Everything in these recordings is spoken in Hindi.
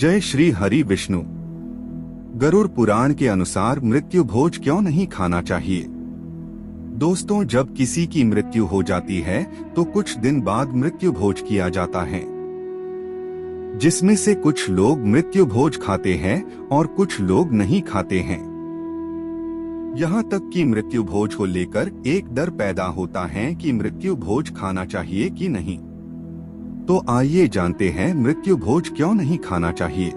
जय श्री हरि विष्णु। गरुड़ पुराण के अनुसार मृत्यु भोज क्यों नहीं खाना चाहिए। दोस्तों, जब किसी की मृत्यु हो जाती है तो कुछ दिन बाद मृत्यु भोज किया जाता है, जिसमें से कुछ लोग मृत्यु भोज खाते हैं और कुछ लोग नहीं खाते हैं। यहाँ तक कि मृत्यु भोज को लेकर एक डर पैदा होता है कि मृत्यु भोज खाना चाहिए कि नहीं। तो आइए जानते हैं मृत्यु भोज क्यों नहीं खाना चाहिए।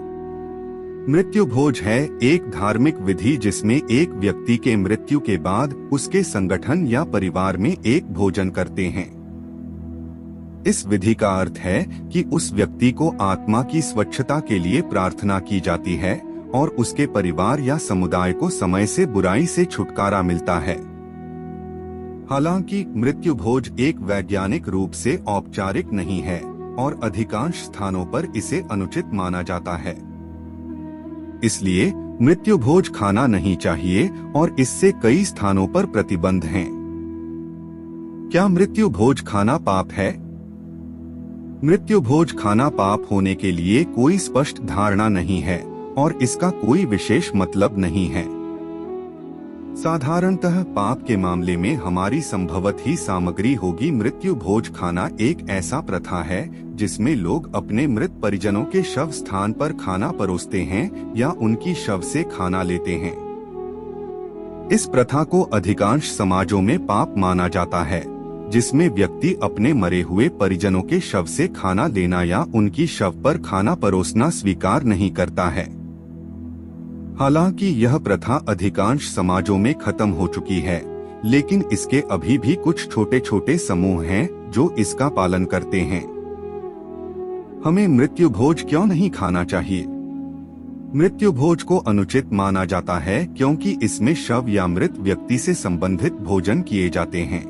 मृत्यु भोज है एक धार्मिक विधि जिसमें एक व्यक्ति के मृत्यु के बाद उसके संगठन या परिवार में एक भोजन करते हैं। इस विधि का अर्थ है कि उस व्यक्ति को आत्मा की स्वच्छता के लिए प्रार्थना की जाती है और उसके परिवार या समुदाय को समय से बुराई से छुटकारा मिलता है। हालांकि मृत्यु भोज एक वैज्ञानिक रूप से औपचारिक नहीं है और अधिकांश स्थानों पर इसे अनुचित माना जाता है। इसलिए मृत्यु भोज खाना नहीं चाहिए और इससे कई स्थानों पर प्रतिबंध हैं। क्या मृत्यु भोज खाना पाप है? मृत्यु भोज खाना पाप होने के लिए कोई स्पष्ट धारणा नहीं है और इसका कोई विशेष मतलब नहीं है। साधारणतः पाप के मामले में हमारी संभवत ही सामग्री होगी। मृत्यु भोज खाना एक ऐसा प्रथा है जिसमें लोग अपने मृत परिजनों के शव स्थान पर खाना परोसते हैं या उनकी शव से खाना लेते हैं। इस प्रथा को अधिकांश समाजों में पाप माना जाता है, जिसमें व्यक्ति अपने मरे हुए परिजनों के शव से खाना लेना या उनकी शव पर खाना परोसना स्वीकार नहीं करता है। हालांकि यह प्रथा अधिकांश समाजों में खत्म हो चुकी है, लेकिन इसके अभी भी कुछ छोटे छोटे समूह हैं जो इसका पालन करते हैं। हमें मृत्यु भोज क्यों नहीं खाना चाहिए? मृत्यु भोज को अनुचित माना जाता है क्योंकि इसमें शव या मृत व्यक्ति से संबंधित भोजन किए जाते हैं।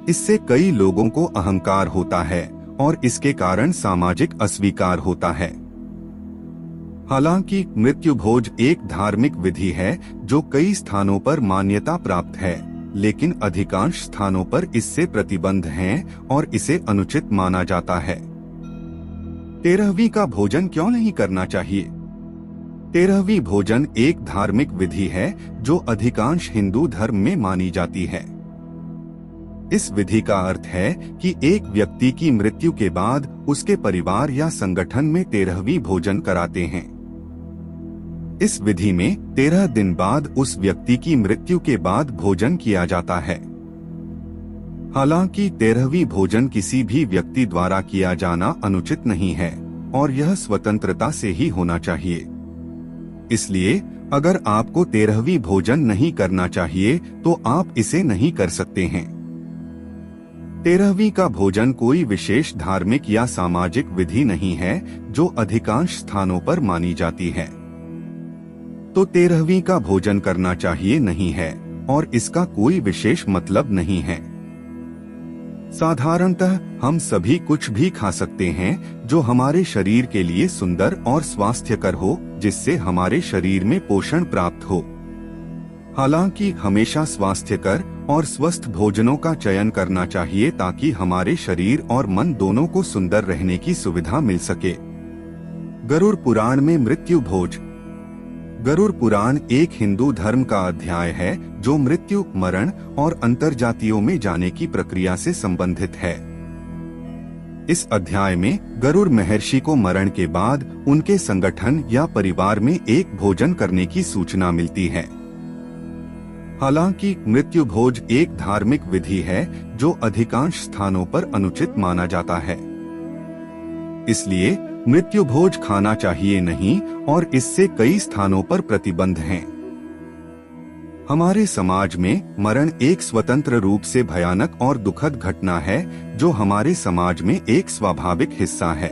इससे कई लोगों को अहंकार होता है और इसके कारण सामाजिक अस्वीकार होता है। हालांकि मृत्यु भोज एक धार्मिक विधि है जो कई स्थानों पर मान्यता प्राप्त है, लेकिन अधिकांश स्थानों पर इससे प्रतिबंध हैं और इसे अनुचित माना जाता है। 13वीं का भोजन क्यों नहीं करना चाहिए? 13वीं भोजन एक धार्मिक विधि है जो अधिकांश हिंदू धर्म में मानी जाती है। इस विधि का अर्थ है कि एक व्यक्ति की मृत्यु के बाद उसके परिवार या संगठन में 13वीं भोजन कराते हैं। इस विधि में 13 दिन बाद उस व्यक्ति की मृत्यु के बाद भोजन किया जाता है। हालांकि 13वीं भोजन किसी भी व्यक्ति द्वारा किया जाना अनुचित नहीं है और यह स्वतंत्रता से ही होना चाहिए। इसलिए अगर आपको 13वीं भोजन नहीं करना चाहिए तो आप इसे नहीं कर सकते हैं। 13वीं का भोजन कोई विशेष धार्मिक या सामाजिक विधि नहीं है जो अधिकांश स्थानों पर मानी जाती है। तो 13वीं का भोजन करना चाहिए नहीं है और इसका कोई विशेष मतलब नहीं है। साधारणतः हम सभी कुछ भी खा सकते हैं जो हमारे शरीर के लिए सुंदर और स्वास्थ्यकर हो, जिससे हमारे शरीर में पोषण प्राप्त हो। हालांकि हमेशा स्वास्थ्यकर और स्वस्थ भोजनों का चयन करना चाहिए ताकि हमारे शरीर और मन दोनों को सुंदर रहने की सुविधा मिल सके। गरुड़ पुराण में मृत्यु भोज। गरुड़ पुराण एक हिंदू धर्म का अध्याय है जो मृत्यु, मरण और अंतर्जातियों में जाने की प्रक्रिया से संबंधित है। इस अध्याय में गरुड़ महर्षि को मरण के बाद उनके संगठन या परिवार में एक भोजन करने की सूचना मिलती है। हालांकि मृत्यु भोज एक धार्मिक विधि है जो अधिकांश स्थानों पर अनुचित माना जाता है। इसलिए मृत्यु भोज खाना चाहिए नहीं और इससे कई स्थानों पर प्रतिबंध हैं। हमारे समाज में मरण एक स्वतंत्र रूप से भयानक और दुखद घटना है जो हमारे समाज में एक स्वाभाविक हिस्सा है।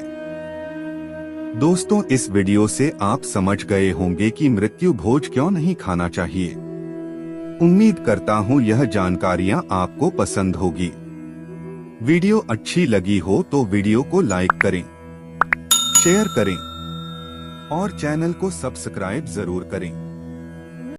दोस्तों, इस वीडियो से आप समझ गए होंगे कि मृत्यु भोज क्यों नहीं खाना चाहिए। उम्मीद करता हूँ यह जानकारियाँ आपको पसंद होगी। वीडियो अच्छी लगी हो तो वीडियो को लाइक करें, शेयर करें और चैनल को सब्सक्राइब जरूर करें।